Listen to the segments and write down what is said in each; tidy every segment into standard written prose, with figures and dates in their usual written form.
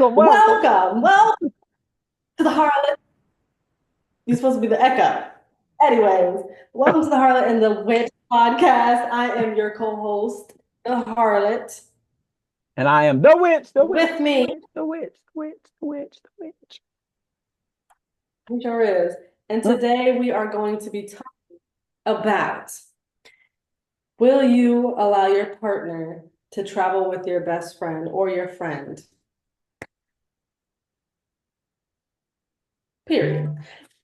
Welcome. Welcome to the Harlot. You're supposed to be the echo. Anyways, welcome to the Harlot and the Witch podcast. I am your co-host, the Harlot. And I am the witch, the witch, With the me, witch, the witch, the witch, the witch, the witch. he sure is. And Mm. today we are going to be talking about, will you allow your partner to travel with your best friend or your friend? Period.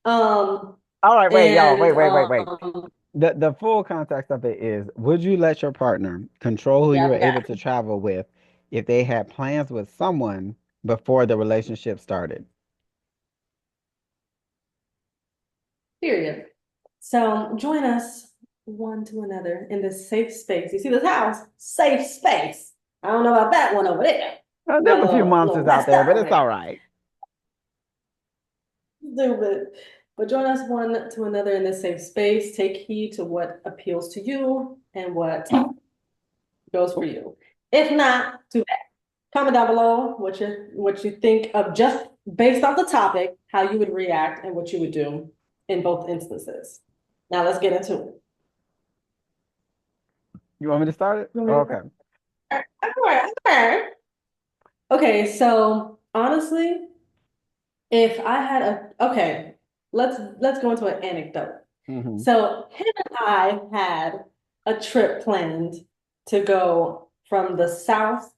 Um, All right, wait, y'all. and Wait. The full context of it is, would you let your partner control who you yeah, were I able got to it. travel with if they had plans with someone before the relationship started? Period. So join us one to another in this safe space. You see this house? Safe space. I don't know about that one over there. Got There's a a few little monsters out messed there, up but over it's all there. right. Stupid. But join us one to another in this safe space. Take heed to what appeals to you and what goes for you. If not, too bad. Comment down below what you think of, just based off the topic, how you would react and what you would do in both instances. Now let's get into it. You want me to start it? You want me to Okay. start? Okay. Okay, so honestly, if I had okay, let's go into an anecdote. Hmm. So him and I had a trip planned to go from the south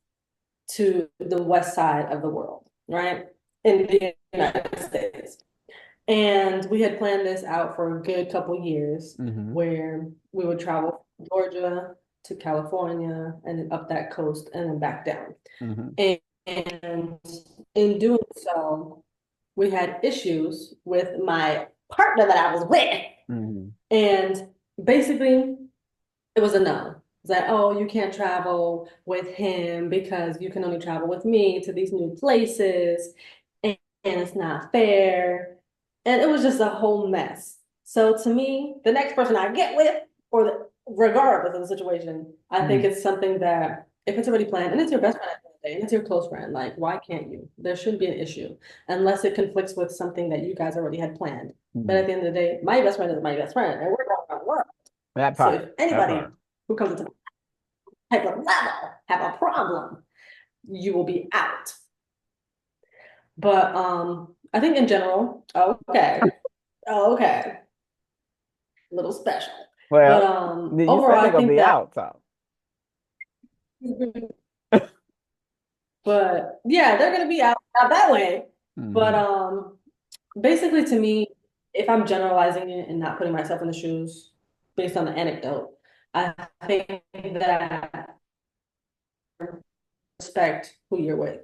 to the west side of the world, right? In the United States. And we had planned this out for a good couple years Hmm. where we would travel from Georgia to California and then up that coast and then back down. Hmm. And in doing so, we had issues with my partner that I was with. Hmm. And basically, it was a no. It's like, oh, you can't travel with him because you can only travel with me to these new places, and it's not fair. And it was just a whole mess. So to me, the next person I get with, regardless of the situation, I think Hmm. it's something that if it's already planned and it's your best friend at the end of the day, and it's your close friend, like why can't you? There shouldn't be an issue unless it conflicts with something that you guys already had planned. But Hmm. at the end of the day, my best friend is my best friend, and we're going around the world. That So part. if That anybody part. who comes into my type of level have a problem, you will be out. But I think in general, okay, a little special. But Well, you overall, said they're I gonna think be that. out, so. But yeah, they're gonna be out that way. But Hmm. basically, to me, if I'm generalizing it and not putting myself in the shoes based on the anecdote, I think that respect who you're with,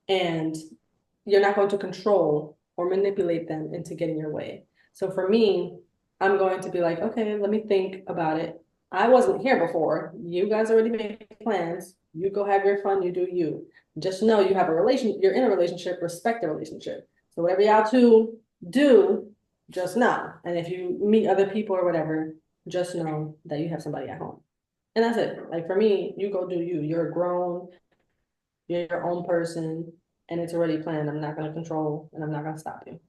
and you're not going to control or manipulate them into getting your way. So for me, I'm going to be like, okay, let me think about it. I wasn't here before. You guys already made plans. You go have your fun. You do you. Just know you have a relation. You're in a relationship. Respect the relationship. So whatever y'all two do, just know. And if you meet other people or whatever, just know that you have somebody at home. And that's it. Like for me, you go do you. You're grown. You're your own person, and it's already planned. I'm not going to control, and I'm not going to stop you.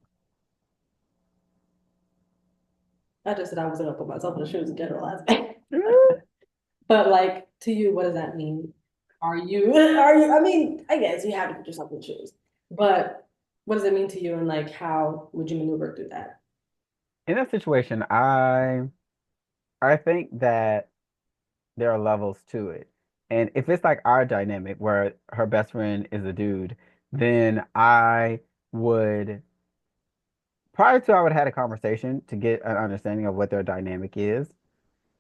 I just said I wasn't going to put myself in the shoes and generalize. But like to you, what does that mean? Are you? Are you? I mean, I guess you have to put yourself in the shoes. But what does it mean to you, and like how would you maneuver through that? In that situation, I think that there are levels to it. And if it's like our dynamic where her best friend is a dude, then I would prior to I would have had a conversation to get an understanding of what their dynamic is.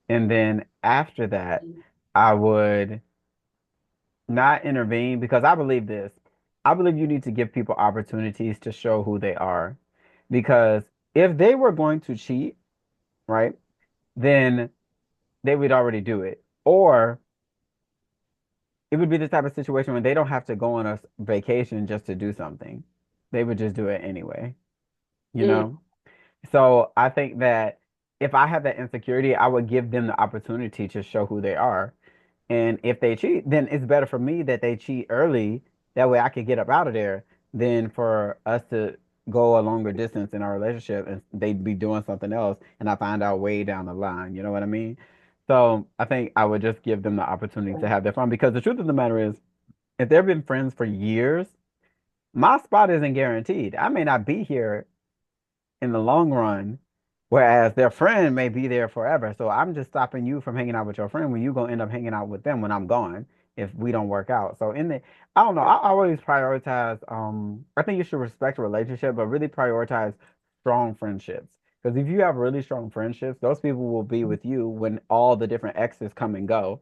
And then after that, I would not intervene because I believe this. I believe you need to give people opportunities to show who they are. Because if they were going to cheat, right, then they would already do it. Or it would be the type of situation where they don't have to go on a vacation just to do something. They would just do it anyway, you Mm, know? So I think that if I have that insecurity, I would give them the opportunity to show who they are. And if they cheat, then it's better for me that they cheat early That way I could get up out of there than for us to go a longer distance in our relationship and they'd be doing something else and I find out way down the line. You know what I mean? So I think I would just give them the opportunity to have their fun because the truth of the matter is, if they've been friends for years, my spot isn't guaranteed. I may not be here in the long run, whereas their friend may be there forever. So I'm just stopping you from hanging out with your friend when you're gonna end up hanging out with them when I'm gone if we don't work out. So I don't know, I always prioritize I think you should respect a relationship, but really prioritize strong friendships. Because if you have really strong friendships, those people will be with you when all the different exes come and go.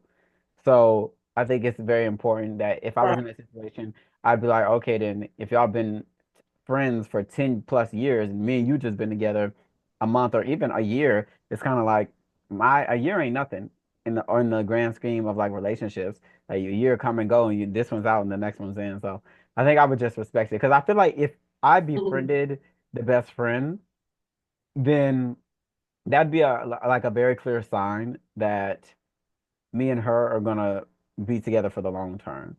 So I think it's very important that if I was Right. in a situation, I'd be like, okay, then if y'all been friends for 10 plus years and me and you just been together a month or even a year, it's kind of like my a year ain't nothing in the grand scheme of like relationships. Like a year come and go and this one's out and the next one's in. So I think I would just respect it because I feel like if I Mhm. befriended the best friend, then that'd be like a very clear sign that me and her are gonna be together for the long term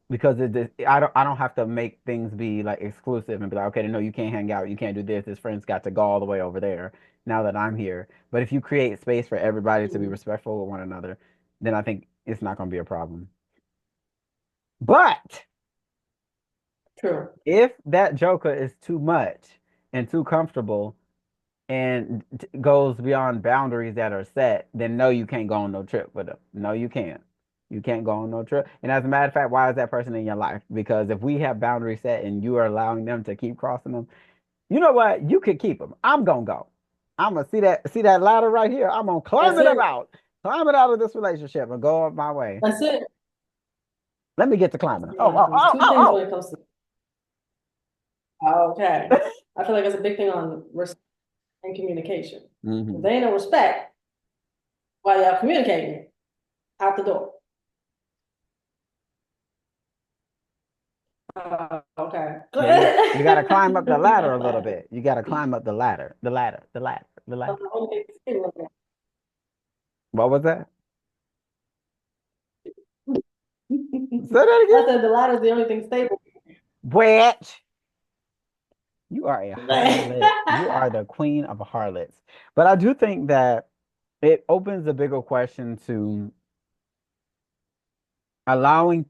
because I don't have to make things be like exclusive and be like, okay, no, you can't hang out, you can't do this. This friend's got to go all the way over there now that I'm here. But if you create space for everybody to be Mhm. respectful of one another, then I think it's not going to be a problem. But True. if that joker is too much and too comfortable and goes beyond boundaries that are set, then no, you can't go on no trip with them. No, you can't. You can't go on no trip. And as a matter of fact, why is that person in your life? Because if we have boundaries set and you are allowing them to keep crossing them, you know what? You could keep them. I'm gonna go. I'm gonna see that ladder right here. I'm gonna That's it. climb it out of this relationship and go up my way. That's it. Let me get to climbing. Oh, Yeah. oh, There's oh, two things when oh, it comes to. Okay. oh. I feel like it's a big thing on respect and communication. If hmm there ain't no respect while y'all communicating, out the door. Okay. Yeah, you got to climb up the ladder a little bit. You got to climb up the ladder, the ladder. What was that? Say that I again. said the ladder is the only thing stable. Witch, you are a harlot. You are the queen of harlots. But I do think that it opens a bigger question to allowing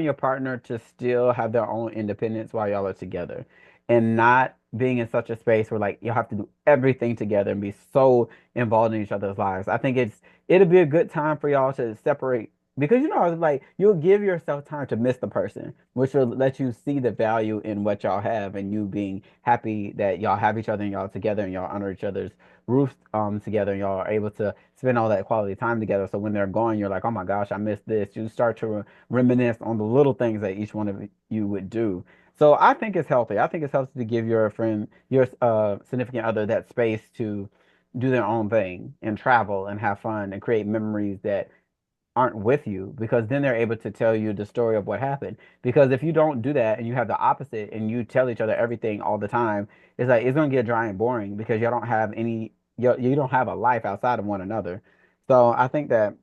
your partner to still have their own independence while y'all are together and not being in such a space where like you'll have to do everything together and be so involved in each other's lives. I think it'll be a good time for y'all to separate because you know it's like you'll give yourself time to miss the person, which will let you see the value in what y'all have and you being happy that y'all have each other and y'all together and y'all honor each other's roofs together and y'all are able to spend all that quality time together. So when they're gone, you're like, oh my gosh, I missed this. You start to reminisce on the little things that each one of you would do. So I think it's healthy. I think it's healthy to give your friend, your significant other, that space to do their own thing and travel and have fun and create memories that aren't with you because then they're able to tell you the story of what happened. Because if you don't do that and you have the opposite and you tell each other everything all the time, it's like it's gonna get dry and boring because you don't have you don't have a life outside of one another. So I think that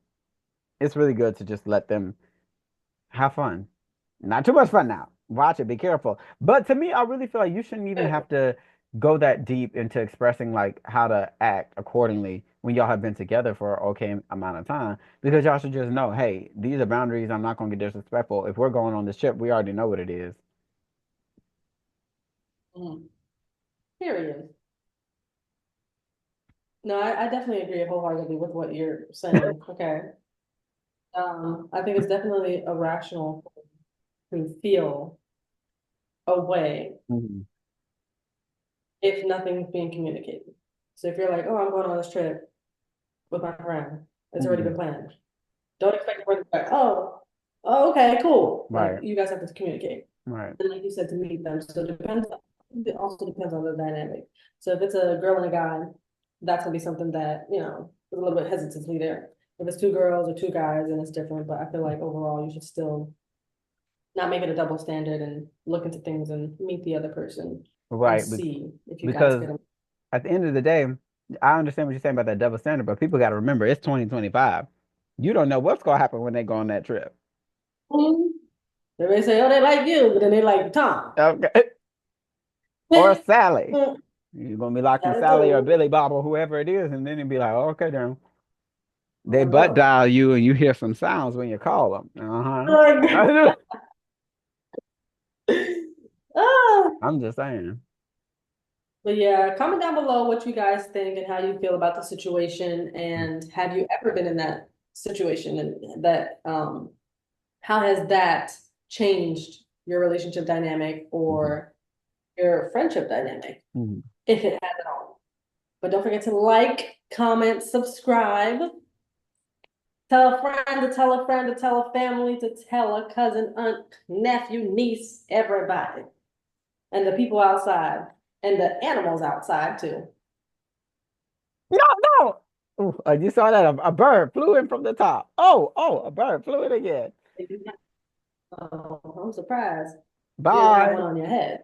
it's really good to just let them have fun. Not too much fun now. Watch it, be careful. But to me, I really feel like you shouldn't even have to go that deep into expressing like how to act accordingly when y'all have been together for an okay amount of time. Because y'all should just know, hey, these are boundaries. I'm not gonna get disrespectful. If we're going on this trip, we already know what it is. Mhm. Period. No, I definitely agree wholeheartedly with what you're saying. Okay. I think it's definitely irrational to feel a way Mhm. if nothing's being communicated. So if you're like, oh, I'm going on this trip with my friend, it's already been Mhm. planned. Don't expect the friend to be like, oh, okay, cool. Like Right, you guys have to communicate. right, And like you said, to meet them. So it depends. It also depends on the dynamic. So if it's a girl and a guy, that's gonna be something that, there's a little bit hesitancy there. If it's two girls or two guys, then it's different. But I feel like overall, you should still not make it a double standard and look into things and meet the other person and right. see if you guys Because get them. at the end of the day, I understand what you're saying about that double standard, but people got to remember it's 2025. You don't know what's gonna happen when they go on that trip. They may say, oh, they like you, but then they like Tom. Okay. Or Sally. You're gonna be liking Sally Sally or too. Billy Bob or whoever it is, and then it'd be like, oh, okay, then they Oh butt no. dial you and you hear some sounds when you call them. Like, Uh-huh. ah. I'm just saying. But yeah, comment down below what you guys think and how you feel about the situation. And have you ever been in that situation? And that how has that changed your relationship dynamic Mhm. or your friendship dynamic, Mhm. if it has at all? But don't forget to like, comment, subscribe. Tell a friend to tell a friend to tell a family to tell a cousin, aunt, nephew, niece, everybody. And the people outside and the animals outside too. No, no. Ooh, you saw that a bird flew in from the top. Oh, a bird flew in again. Oh, I'm surprised you didn't have one Bye. on your head.